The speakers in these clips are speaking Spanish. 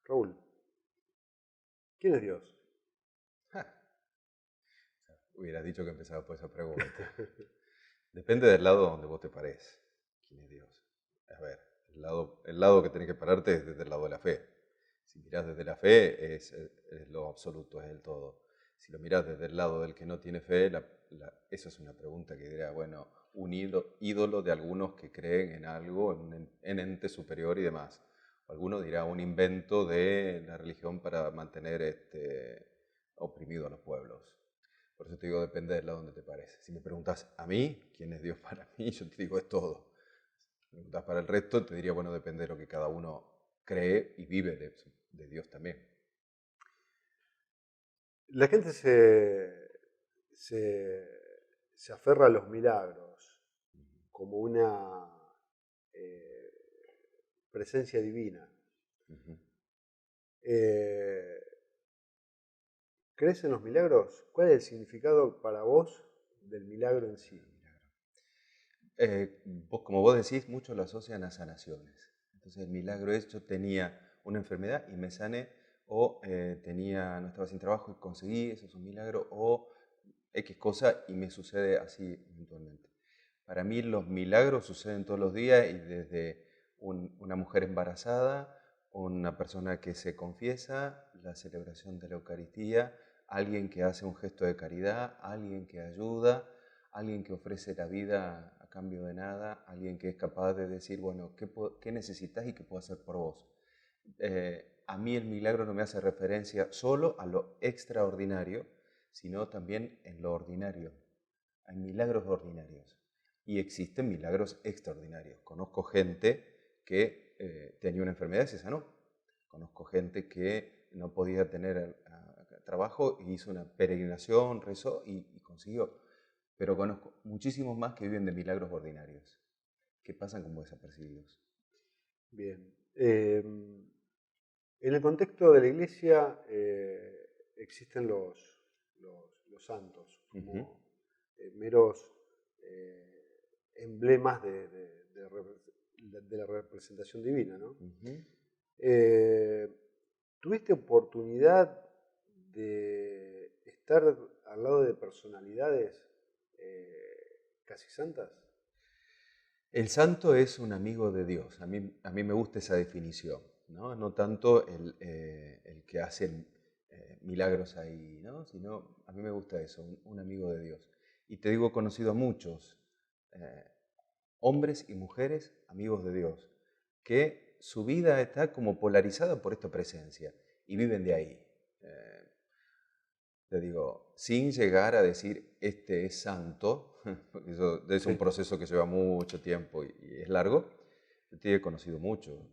Raúl, ¿quién es Dios? Hubieras dicho que empezaba por esa pregunta. Depende del lado donde vos te pares. ¿Quién es Dios? A ver, el lado que tenés que pararte es desde el lado de la fe. Si mirás desde la fe, es lo absoluto, es el todo. Si lo mirás desde el lado del que no tiene fe, esa es una pregunta que diría, bueno, un ídolo de algunos que creen en algo, en ente superior y demás. O alguno dirá un invento de la religión para mantener oprimido a los pueblos. Por eso te digo, depende del lado donde te pares. Si me preguntas a mí, ¿quién es Dios para mí? Yo te digo, es todo. Si me preguntas para el resto, te diría, bueno, depende de lo que cada uno cree y vive de Dios también. La gente se aferra a los milagros como una eh, presencia divina. Ujú. Eh, ¿Crees en los milagros? ¿Cuál es el significado para vos del milagro en sí? Como vos decís, muchos lo asocian a sanaciones. Entonces el milagro es, yo tenía una enfermedad y me sané, o no estaba sin trabajo y conseguí, eso es un milagro, o X cosa y me sucede así eventualmente. Para mí los milagros suceden todos los días y desde una mujer embarazada, una persona que se confiesa, la celebración de la Eucaristía, alguien que hace un gesto de caridad, alguien que ayuda, alguien que ofrece la vida a cambio de nada, alguien que es capaz de decir, bueno, ¿qué necesitas y qué puedo hacer por vos? A mí el milagro no me hace referencia solo a lo extraordinario, sino también en lo ordinario. Hay milagros ordinarios y existen milagros extraordinarios. Conozco gente que tenía una enfermedad y se sanó. Conozco gente que no podía tener trabajo y hizo una peregrinación, rezó y consiguió. Pero conozco muchísimos más que viven de milagros ordinarios, que pasan como desapercibidos. Bien. En el contexto de la iglesia existen los santos Ujú. como meros emblemas de la representación divina, ¿no? Ujú. Eh, ¿Tuviste oportunidad de estar al lado de personalidades casi santas? El santo es un amigo de Dios. A mí me gusta esa definición, ¿no? No tanto el que hace milagros ahí, ¿no? Sino a mí me gusta eso, un amigo de Dios. Y te digo, he conocido a muchos eh, hombres y mujeres amigos de Dios, que su vida está como polarizada por esta presencia y viven de ahí. Eh, Te digo, sin llegar a decir este es santo, porque eso es un Sí. proceso que lleva mucho tiempo y es largo. Yo te he conocido mucho.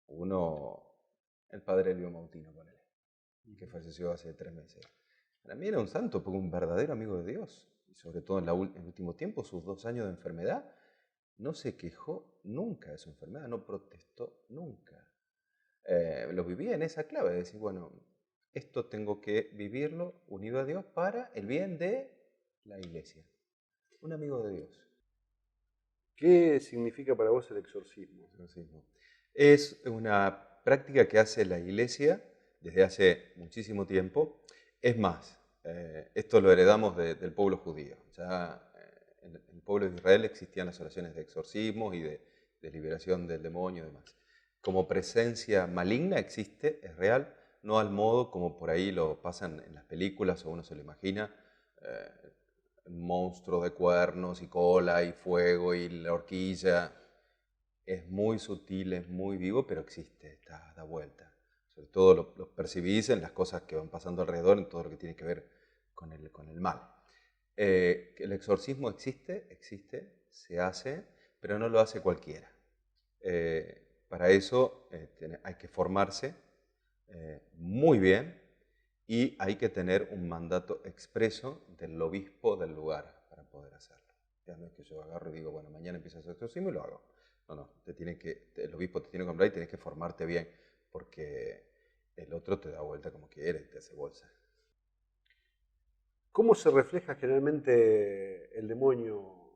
Uno, el padre Elio Mautino, ponele, que falleció hace 3 meses. Para mí era un santo, porque un verdadero amigo de Dios. Y sobre todo en el último tiempo, sus 2 años de enfermedad, no se quejó nunca de su enfermedad, no protestó nunca. Lo vivía en esa clave, de decir, bueno, esto tengo que vivirlo unido a Dios para el bien de la iglesia. Un amigo de Dios. ¿Qué significa para vos el exorcismo? Exorcismo. Es una práctica que hace la iglesia desde hace muchísimo tiempo. Es más, Esto lo heredamos del pueblo judío. Ya en el pueblo de Israel existían las oraciones de exorcismo y de liberación del demonio y demás. Como presencia maligna existe, es real, no al modo como por ahí lo pasan en las películas o uno se lo imagina, un monstruo de cuernos y cola y fuego y la horquilla. Es muy sutil, es muy vivo, pero existe, da vuelta. Sobre todo lo percibís en las cosas que van pasando alrededor, en todo lo que tiene que ver con el mal. El exorcismo existe, se hace, pero no lo hace cualquiera. Para eso hay que formarse muy bien y hay que tener un mandato expreso del obispo del lugar para poder hacerlo. Ya no es que yo agarro y digo, bueno, mañana empiezo a hacer exorcismo y lo hago. No, el obispo te tiene que comprar y tienes que formarte bien, porque el otro te da vuelta como quiere, te hace bolsa. ¿Cómo se refleja generalmente el demonio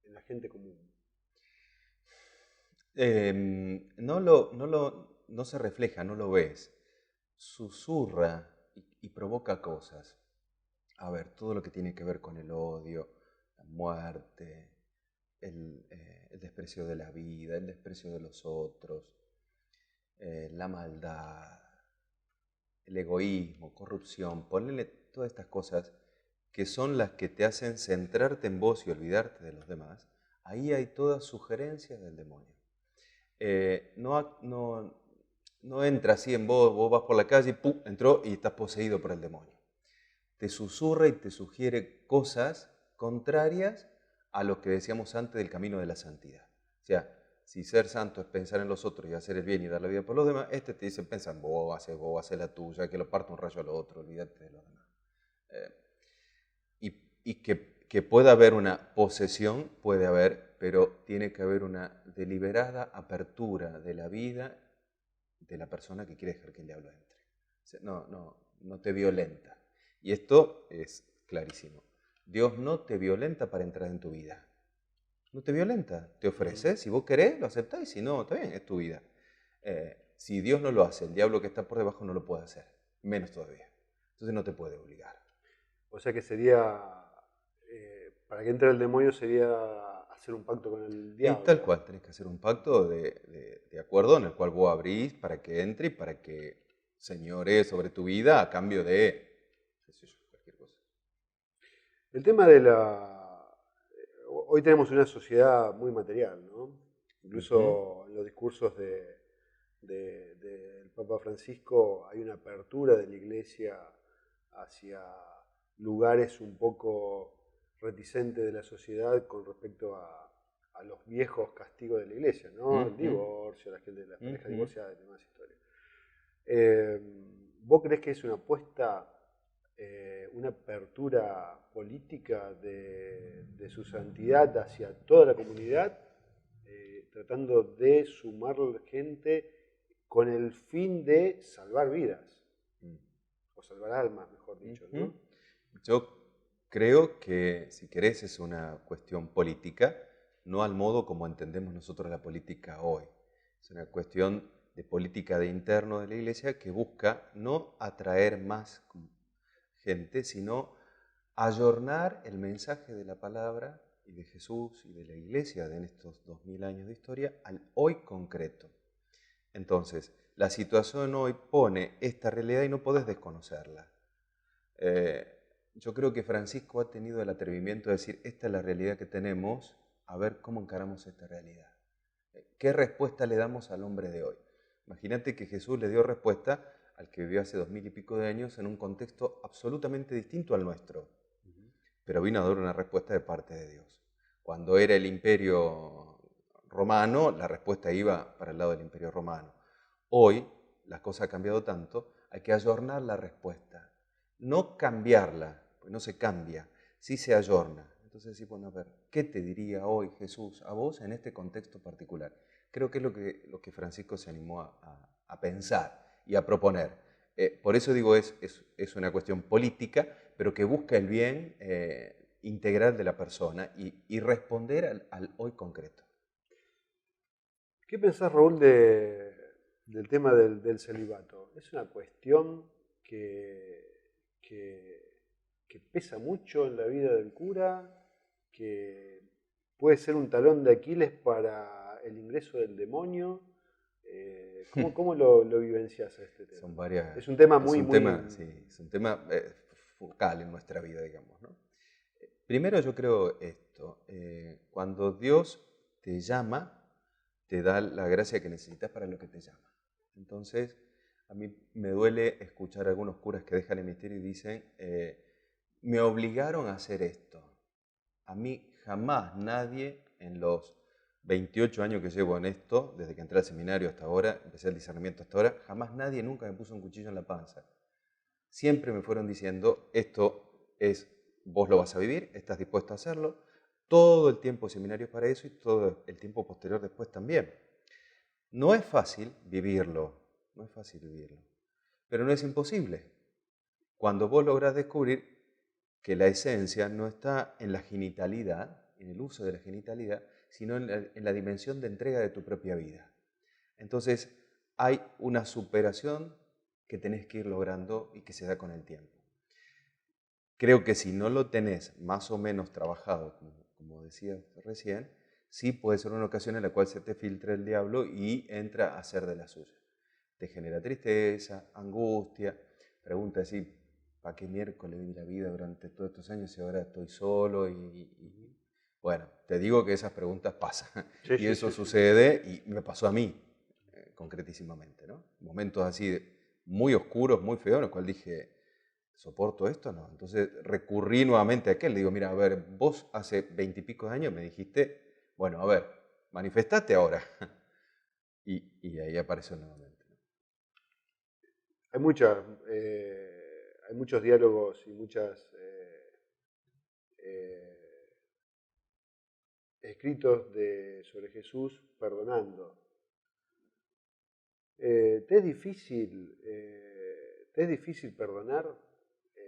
en la gente común? No se refleja, no lo ves. Susurra y provoca cosas. A ver, todo lo que tiene que ver con el odio, la muerte, el desprecio de la vida, el desprecio de los otros, la maldad, el egoísmo, corrupción, ponerle todas estas cosas que son las que te hacen centrarte en vos y olvidarte de los demás, ahí hay todas sugerencias del demonio. No entra así en vos vas por la calle, ¡pum!, entró y estás poseído por el demonio. Te susurra y te sugiere cosas contrarias a lo que decíamos antes del camino de la santidad. O sea, si ser santo es pensar en los otros y hacer el bien y dar la vida por los demás, te dice, pensa en vos, hace la tuya, que lo parta un rayo al otro, olvídate de los demás. Y que pueda haber una posesión, puede haber, pero tiene que haber una deliberada apertura de la vida de la persona que quiere dejar que el diablo entre. O sea, no te violenta. Y esto es clarísimo. Dios no te violenta para entrar en tu vida. No te violenta. Te ofrece, si vos querés, lo aceptás, y si no, está bien, es tu vida. Si Dios no lo hace, el diablo que está por debajo no lo puede hacer. Menos todavía. Entonces no te puede obligar. O sea que sería, para que entre el demonio sería hacer un pacto con el Y diablo. tal cual, tenés que hacer un pacto de acuerdo en el cual vos abrís para que entre y para que señoree sobre tu vida a cambio de, qué sé yo, cualquier cosa. El tema de hoy tenemos una sociedad muy material, ¿no? Incluso en los discursos del Papa Francisco hay una apertura de la Iglesia hacia lugares un poco reticentes de la sociedad con respecto a los viejos castigos de la Iglesia, ¿no? El divorcio, la gente de las parejas divorciadas y demás historias. ¿Vos creés que es una apuesta, una apertura política de su santidad hacia toda la comunidad, tratando de sumar gente con el fin de salvar vidas? O salvar almas, mejor dicho, ¿no? Yo creo que, si querés, es una cuestión política, no al modo como entendemos nosotros la política hoy. Es una cuestión de política de interno de la Iglesia que busca no atraer más gente, sino ayornar el mensaje de la palabra y de Jesús y de la Iglesia en estos 2000 años de historia al hoy concreto. Entonces, la situación hoy pone esta realidad y no podés desconocerla. Yo creo que Francisco ha tenido el atrevimiento de decir, esta es la realidad que tenemos, a ver cómo encaramos esta realidad. ¿Qué respuesta le damos al hombre de hoy? Imagínate que Jesús le dio respuesta al que vivió hace 2000 y pico de años en un contexto absolutamente distinto al nuestro, pero vino a dar una respuesta de parte de Dios. Cuando era el imperio romano, la respuesta iba para el lado del imperio romano. Hoy, las cosas han cambiado tanto, hay que ayornar la respuesta. No cambiarla, porque no se cambia, sí se ayorna. Entonces sí, bueno, a ver, ¿qué te diría hoy Jesús a vos en este contexto particular? Creo que es lo que Francisco se animó a pensar y a proponer. Por eso digo, es una cuestión política, pero que busca el bien integral de la persona y responder al hoy concreto. ¿Qué pensás, Raúl, del tema del celibato? ¿Es una cuestión que pesa mucho en la vida del cura, que puede ser un talón de Aquiles para el ingreso del demonio. ¿Cómo lo vivencias a este tema? Son varias. Es un tema Es muy, un muy... tema, sí, es un tema focal en nuestra vida, digamos, ¿no? Primero yo creo esto, cuando Dios te llama, te da la gracia que necesitas para lo que te llama. Entonces, a mí me duele escuchar a algunos curas que dejan el misterio y dicen, me obligaron a hacer esto. A mí jamás nadie en los 28 años que llevo en esto, desde que entré al seminario hasta ahora, empecé el discernimiento hasta ahora, jamás nadie nunca me puso un cuchillo en la panza. Siempre me fueron diciendo, esto es, vos lo vas a vivir, estás dispuesto a hacerlo, todo el tiempo seminario es para eso y todo el tiempo posterior después también. No es fácil vivirlo, no es fácil vivirlo, pero no es imposible. Cuando vos lográs descubrir que la esencia no está en la genitalidad, en el uso de la genitalidad, sino en la dimensión de entrega de tu propia vida. Entonces, hay una superación que tenés que ir logrando y que se da con el tiempo. Creo que si no lo tenés más o menos trabajado, como decía recién, sí puede ser una ocasión en la cual se te filtra el diablo y entra a hacer de la suya. Te genera tristeza, angustia, pregunta así, ¿para qué miércoles viví la vida durante todos estos años si ahora estoy solo? Bueno, te digo que esas preguntas pasan Sí, y sí, eso sí, sí. sucede y me pasó a mí, concretísimamente, ¿no? Momentos así muy oscuros, muy feos, en los cuales dije, ¿soporto esto o no? Entonces recurrí nuevamente a aquel, le digo, mira, a ver, vos hace 20 y pico de años me dijiste, bueno, a ver, manifestate ahora. Y ahí apareció nuevamente. Hay hay muchos diálogos y muchas escritos sobre Jesús perdonando. ¿Te es difícil perdonar,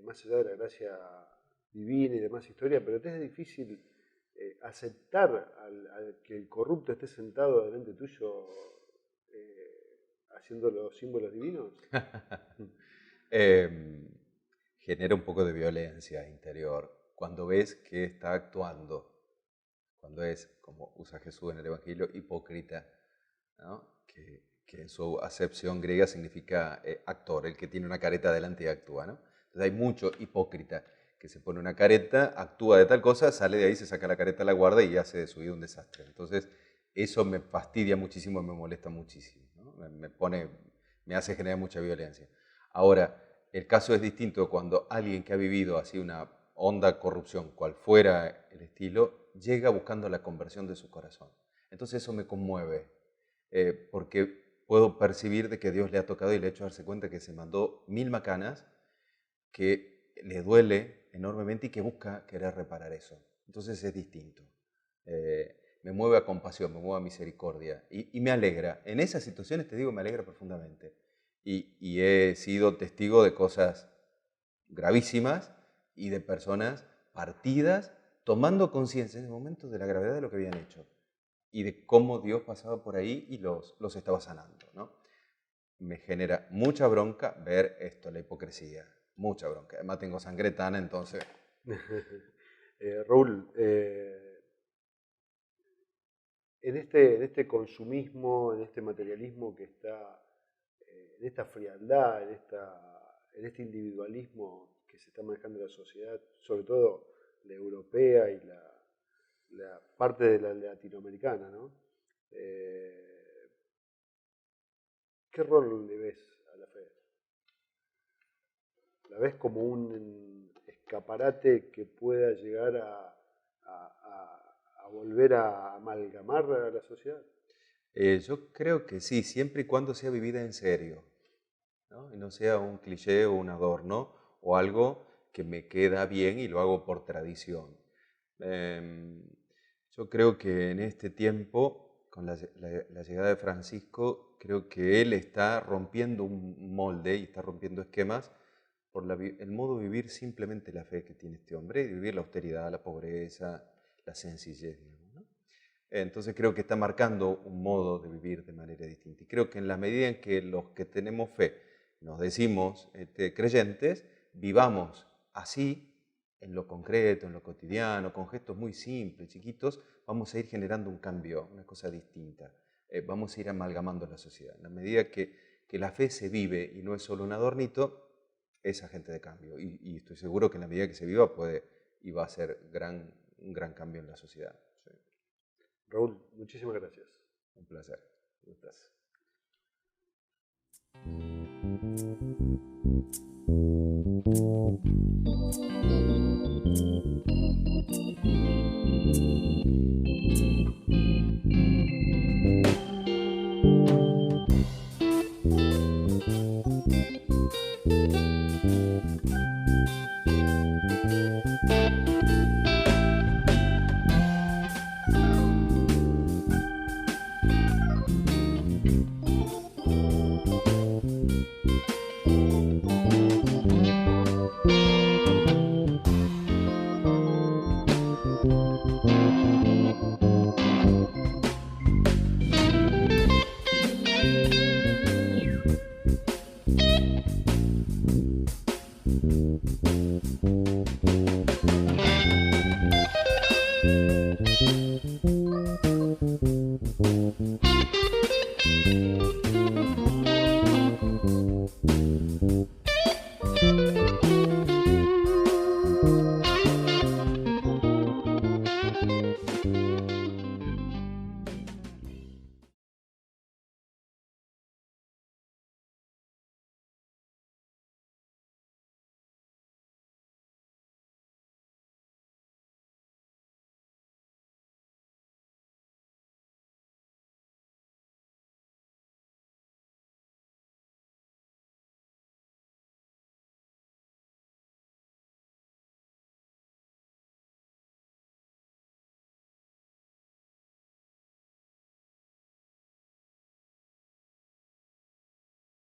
más allá de la gracia divina y demás historia, pero te es difícil aceptar que el corrupto esté sentado delante tuyo haciendo los símbolos divinos? Genera un poco de violencia interior cuando ves que está actuando, cuando es, como usa Jesús en el Evangelio, hipócrita, ¿no? Que en su acepción griega significa actor, el que tiene una careta delante y actúa, ¿no? Entonces hay mucho hipócrita que se pone una careta, actúa de tal cosa, sale de ahí, se saca la careta, la guarda y hace de su vida un desastre. Entonces eso me fastidia muchísimo, me molesta muchísimo, ¿no? Me hace generar mucha violencia. Ahora, el caso es distinto cuando alguien que ha vivido así una honda corrupción, cual fuera el estilo, llega buscando la conversión de su corazón. Entonces eso me conmueve, porque puedo percibir de que Dios le ha tocado y le ha hecho darse cuenta que se mandó 1000 macanas, que le duele enormemente y que busca querer reparar eso. Entonces es distinto. Me mueve a compasión, me mueve a misericordia y me alegra. En esas situaciones, te digo, me alegra profundamente. Y he sido testigo de cosas gravísimas y de personas partidas tomando conciencia en ese momento de la gravedad de lo que habían hecho y de cómo Dios pasaba por ahí y los estaba sanando, ¿no? Me genera mucha bronca ver esto, la hipocresía, mucha bronca. Además tengo sangre tana, entonces... Raúl, en este consumismo, en este materialismo que está, en esta frialdad, en este individualismo que se está manejando en la sociedad, sobre todo la europea y la parte de la latinoamericana, ¿no? ¿Qué rol le ves a la fe? ¿La ves como un escaparate que pueda llegar a volver a amalgamar a la sociedad? Yo creo que sí, siempre y cuando sea vivida en serio, ¿no? Y no sea un cliché o un adorno o algo que me queda bien y lo hago por tradición. Em, yo creo que en este tiempo, con la llegada de Francisco, creo que él está rompiendo un molde y está rompiendo esquemas por el modo de vivir simplemente la fe que tiene este hombre, de vivir la austeridad, la pobreza, la sencillez, digamos, ¿no? Entonces creo que está marcando un modo de vivir de manera distinta. Y creo que en la medida en que los que tenemos fe nos decimos creyentes, vivamos así, en lo concreto, en lo cotidiano, con gestos muy simples, chiquitos, vamos a ir generando un cambio, una cosa distinta. Vamos a ir amalgamando la sociedad. En la medida que la fe se vive y no es solo un adornito, es agente de cambio. Y estoy seguro que en la medida que se viva puede y va a ser un gran cambio en la sociedad. Sí. Raúl, muchísimas gracias. Un placer. Gustas.